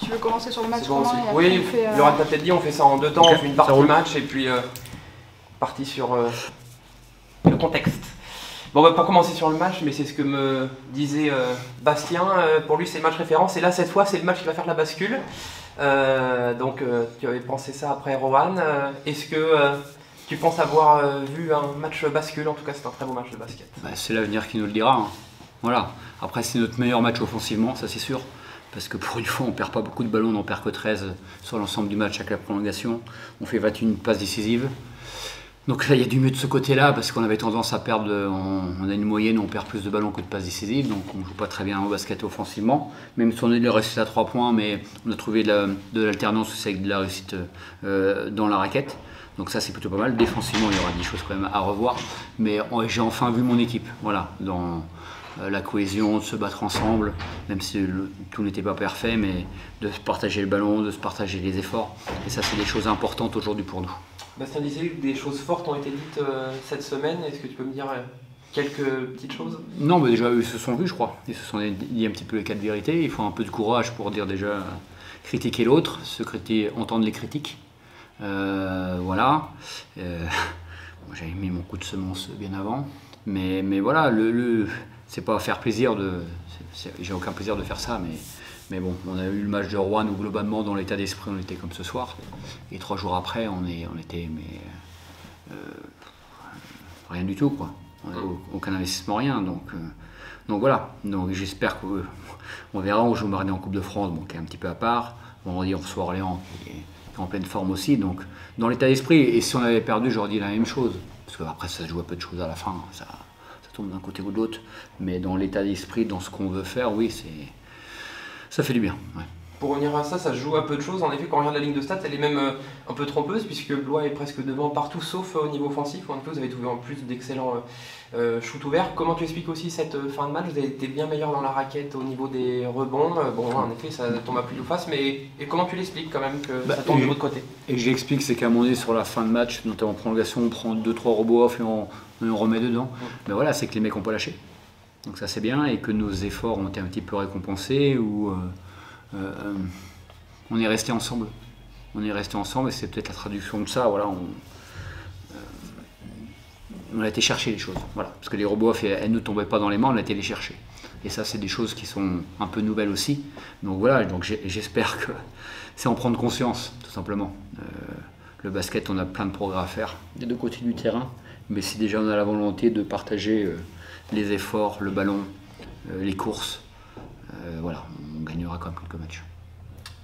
tu veux commencer sur le match bon, Romain, et oui, après, on fait, Laurent t'a peut-être dit, on fait ça en 2 temps, Okay, on fait une partie match et puis partie sur le contexte. Bon, bah, pour commencer sur le match, mais c'est ce que me disait Bastien, pour lui c'est le match référence, et là cette fois c'est le match qui va faire la bascule. Donc tu avais pensé ça après Rohan. Est-ce que tu penses avoir vu un match bascule? En tout cas c'est un très beau match de basket. Bah, c'est l'avenir qui nous le dira. Hein. Voilà. Après c'est notre meilleur match offensivement, ça c'est sûr. Parce que pour une fois on perd pas beaucoup de ballons, on n'en perd que 13 sur l'ensemble du match avec la prolongation. On fait 21 passes décisives. Donc là il y a du mieux de ce côté-là parce qu'on avait tendance à perdre, on a une moyenne où on perd plus de ballons que de passes décisives, donc on ne joue pas très bien au basket offensivement. Même si on est resté à 3 points, mais on a trouvé de l'alternance aussi avec de la réussite dans la raquette. Donc ça c'est plutôt pas mal. Défensivement il y aura des choses quand même à revoir, mais j'ai enfin vu mon équipe, voilà, dans la cohésion, de se battre ensemble, même si tout n'était pas parfait, mais de se partager le ballon, de se partager les efforts. Et ça c'est des choses importantes aujourd'hui pour nous. Bastien disait que des choses fortes ont été dites cette semaine. Est-ce que tu peux me dire quelques petites choses? Non, mais déjà ils se sont vus, je crois. Ils se sont dit un petit peu les 4 vérités. Il faut un peu de courage pour dire déjà critiquer l'autre, entendre les critiques. Voilà. Moi, j'avais mis mon coup de semence bien avant. Mais voilà, c'est pas faire plaisir j'ai aucun plaisir de faire ça, mais bon, on a eu le match de Rouen où globalement dans l'état d'esprit on était comme ce soir, et 3 jours après on était rien du tout quoi. Aucun investissement, rien, donc voilà. Donc j'espère qu'on verra. On joue mardi en Coupe de France, bon, qui est un petit peu à part. Vendredi on reçoit Orléans qui est en pleine forme aussi, donc dans l'état d'esprit. Et si on avait perdu, j'aurais dit la même chose, parce qu'après ça se joue à peu de choses à la fin, ça tombe d'un côté ou de l'autre, mais dans l'état d'esprit, dans ce qu'on veut faire, oui, ça fait du bien. Ouais. Pour revenir à ça, ça se joue à peu de choses. En effet, quand on regarde la ligne de stats, elle est même un peu trompeuse, puisque Blois est presque devant partout, sauf au niveau offensif. En effet, vous avez trouvé en plus d'excellents shoots ouverts. Comment tu expliques aussi cette fin de match? Vous avez été bien meilleur dans la raquette au niveau des rebonds. Bon, en effet, ça tombe à plus de face, mais et comment tu l'expliques quand même que ça tombe de l'autre côté? Et j'explique, c'est qu'à un moment donné, sur la fin de match, notamment en prolongation, on prend 2-3 robots off et on remet dedans. Mais voilà, c'est que les mecs n'ont pas lâché. Donc ça c'est bien, et que nos efforts ont été un petit peu récompensés, ou on est resté ensemble. On est resté ensemble, et c'est peut-être la traduction de ça. Voilà, on a été chercher les choses. Voilà, parce que les robots off, elles ne tombaient pas dans les mains, on a été les chercher. Et ça, c'est des choses qui sont un peu nouvelles aussi. Donc voilà, donc j'espère que c'est en prendre conscience, tout simplement. Le basket, on a plein de progrès à faire des 2 côtés du terrain. Mais si déjà on a la volonté de partager les efforts, le ballon, les courses, voilà, on gagnera quand même quelques matchs.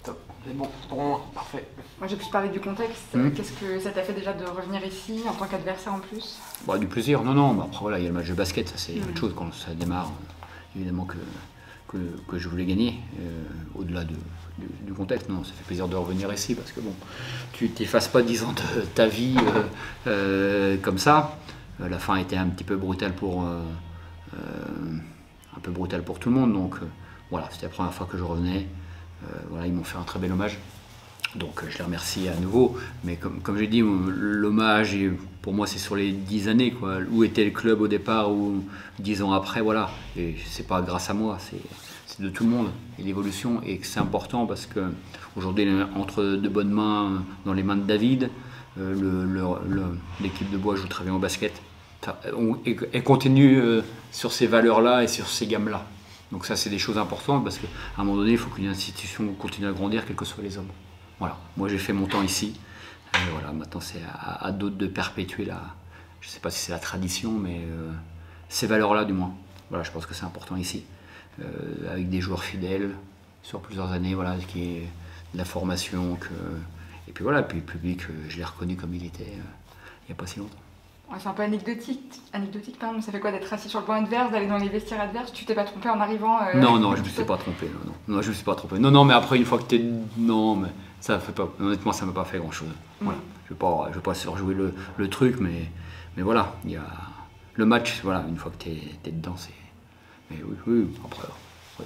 Top. C'est bon, pour moi, parfait. Moi j'ai plus parlé du contexte. Qu'est-ce que ça t'a fait déjà de revenir ici en tant qu'adversaire en plus? Bah, du plaisir, non, bah, après voilà, il y a le match de basket, ça c'est autre chose quand ça démarre. Évidemment que je voulais gagner, au-delà du contexte. Non, ça fait plaisir de revenir ici, parce que bon, tu t'effaces pas 10 ans de ta vie comme ça. La fin était un petit peu brutale pour tout le monde, donc voilà, c'était la première fois que je revenais. Voilà, ils m'ont fait un très bel hommage, donc je les remercie à nouveau. Mais comme j'ai dit, l'hommage pour moi c'est sur les 10 années quoi. Où était le club au départ, ou 10 ans après, voilà. Et c'est pas grâce à moi, c'est de tout le monde, et l'évolution. Et c'est important parce que aujourd'hui, entre de bonnes mains, dans les mains de David, l'équipe de Blois joue très bien au basket. Et continue sur ces valeurs-là et sur ces gammes-là. Donc ça, c'est des choses importantes, parce qu'à un moment donné, il faut qu'une institution continue à grandir, quels que soient les hommes. Voilà, moi j'ai fait mon temps ici. Voilà, maintenant c'est à d'autres de perpétuer je ne sais pas si c'est la tradition, mais ces valeurs-là du moins. Voilà, je pense que c'est important ici, avec des joueurs fidèles sur plusieurs années, voilà, qui est de la formation, et puis voilà, puis le public, je l'ai reconnu comme il était il n'y a pas si longtemps. Ouais, c'est un peu anecdotique pardon. Ça fait quoi d'être assis sur le banc adverse, d'aller dans les vestiaires adverses? Tu t'es pas trompé en arrivant Non, je me suis pas trompé. Non, je me suis pas trompé. Non, mais après, une fois que non, mais ça fait pas. Honnêtement, ça m'a pas fait grand-chose. Voilà. Je vais pas surjouer le truc, mais voilà, il y a le match. Voilà, une fois que t'es dedans, c'est. Mais oui, après. Oui.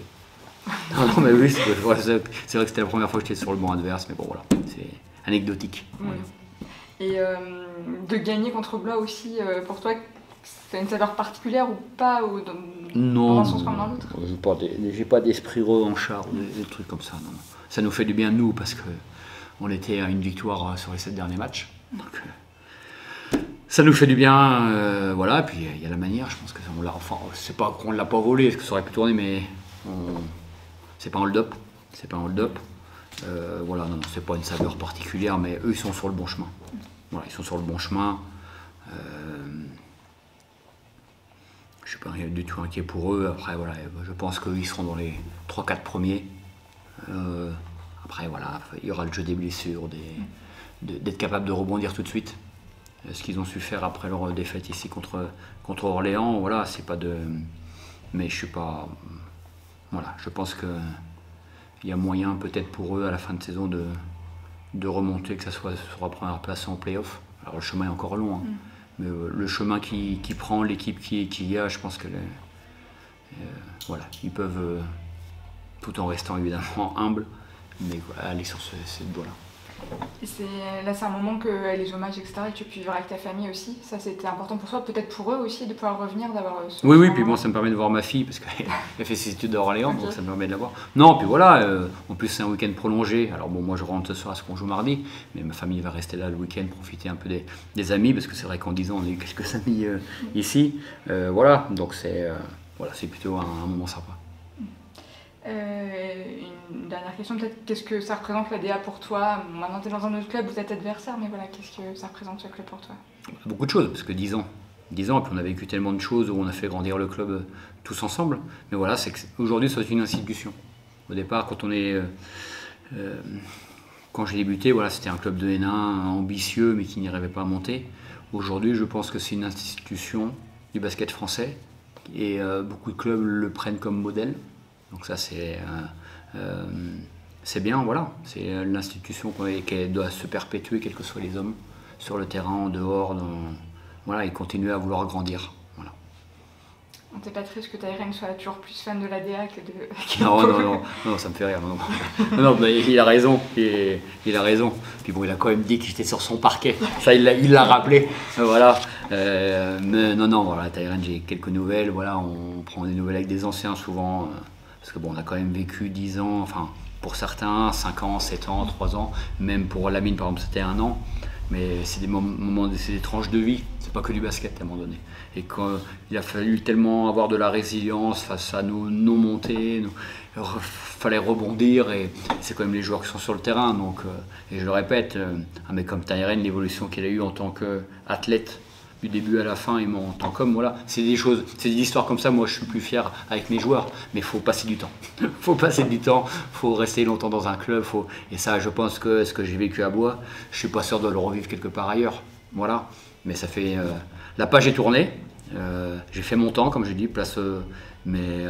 Non, mais oui, c'est vrai que c'était la première fois que j'étais sur le banc adverse, mais bon, voilà, c'est anecdotique. Oui. Et de gagner contre Blois aussi, pour toi, c'est une saveur particulière ou pas, Non, dans un sens comme dans l'autre? j'ai pas d'esprit revanchard ou des trucs comme ça. Non. Ça nous fait du bien nous parce que on était à une victoire sur les 7 derniers matchs. Donc, ça nous fait du bien, voilà. Puis il y a la manière. Je pense que on l'a. Enfin, c'est pas qu'on l'a pas volé, parce que ça aurait pu tourner, mais c'est pas un hold-up. C'est pas un hold-up. Voilà, non, c'est pas une saveur particulière, mais eux ils sont sur le bon chemin. Voilà, ils sont sur le bon chemin. Je suis pas du tout inquiet pour eux. Après, voilà, je pense qu'eux ils seront dans les 3-4 premiers. Après, voilà, il y aura le jeu des blessures, d'être capable de rebondir tout de suite. Ce qu'ils ont su faire après leur défaite ici contre Orléans, voilà, c'est pas de. Mais je suis pas. Voilà, je pense que il y a moyen peut-être pour eux à la fin de saison de remonter, que ça soit sur la première place en play-off. Alors le chemin est encore long, hein, mais le chemin qui prend, l'équipe qui y a, je pense que voilà, ils peuvent, tout en restant évidemment humbles, mais aller sur cette voie-là. Là, c'est un moment que les hommages, etc., et tu peux vivre avec ta famille aussi. Ça, c'était important pour toi, peut-être pour eux aussi, de pouvoir revenir, d'avoir ce Oui, moment. puis bon, ça me permet de voir ma fille, parce qu'elle fait ses études à Orléans, donc ça me permet de la voir. Non, puis voilà, en plus c'est un week-end prolongé. Alors bon, moi je rentre ce soir, parce qu'on joue mardi, mais ma famille va rester là le week-end, profiter un peu des amis, parce que c'est vrai qu'en 10 ans, on a eu quelques amis ici. Voilà, donc c'est plutôt un moment sympa. Une dernière question, peut-être, qu'est-ce que ça représente la DA pour toi? Maintenant, tu es dans un autre club, vous êtes adversaire, mais voilà, qu'est-ce que ça représente ce club pour toi? Beaucoup de choses, parce que 10 ans, et puis on a vécu tellement de choses où on a fait grandir le club tous ensemble. Mais voilà, c'est qu'aujourd'hui, c'est une institution. Au départ, quand j'ai débuté, voilà, c'était un club de N1 ambitieux, mais qui n'y arrivait pas à monter. Aujourd'hui, je pense que c'est une institution du basket français, et beaucoup de clubs le prennent comme modèle. Donc ça, c'est bien, voilà. C'est l'institution qui doit se perpétuer, quels que soient les hommes, sur le terrain, en dehors, voilà, et continuer à vouloir grandir. Voilà. T'es pas triste que Tyren soit toujours plus fan de la DA que de... Non, ça me fait rire. Non, mais il a raison. Il a raison. Puis bon, il a quand même dit que j'étais sur son parquet. Ça, il l'a rappelé. Voilà. Mais non, voilà, Tyren, j'ai quelques nouvelles. Voilà, on prend des nouvelles avec des anciens souvent. Parce que bon, on a quand même vécu 10 ans, enfin pour certains, 5 ans, 7 ans, 3 ans, même pour Lamine par exemple c'était 1 an, mais c'est des moments, c'est des tranches de vie, c'est pas que du basket à un moment donné. Et quand il a fallu tellement avoir de la résilience face à nos montées, fallait rebondir, et c'est quand même les joueurs qui sont sur le terrain, donc, et je le répète, un mec comme Tyren, l'évolution qu'il a eue en tant qu'athlète, du début à la fin, et en tant qu'homme, voilà, c'est des histoires comme ça. Moi je suis plus fier avec mes joueurs, mais il faut passer du temps. Faut passer du temps, faut rester longtemps dans un club, et ça, je pense que ce que j'ai vécu à Bois, je suis pas sûr de le revivre quelque part ailleurs. Voilà, mais ça fait, la page est tournée, j'ai fait mon temps, comme je dis, mais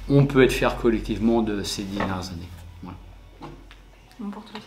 on peut être fier collectivement de ces dernières années. Voilà. Bon pour toi.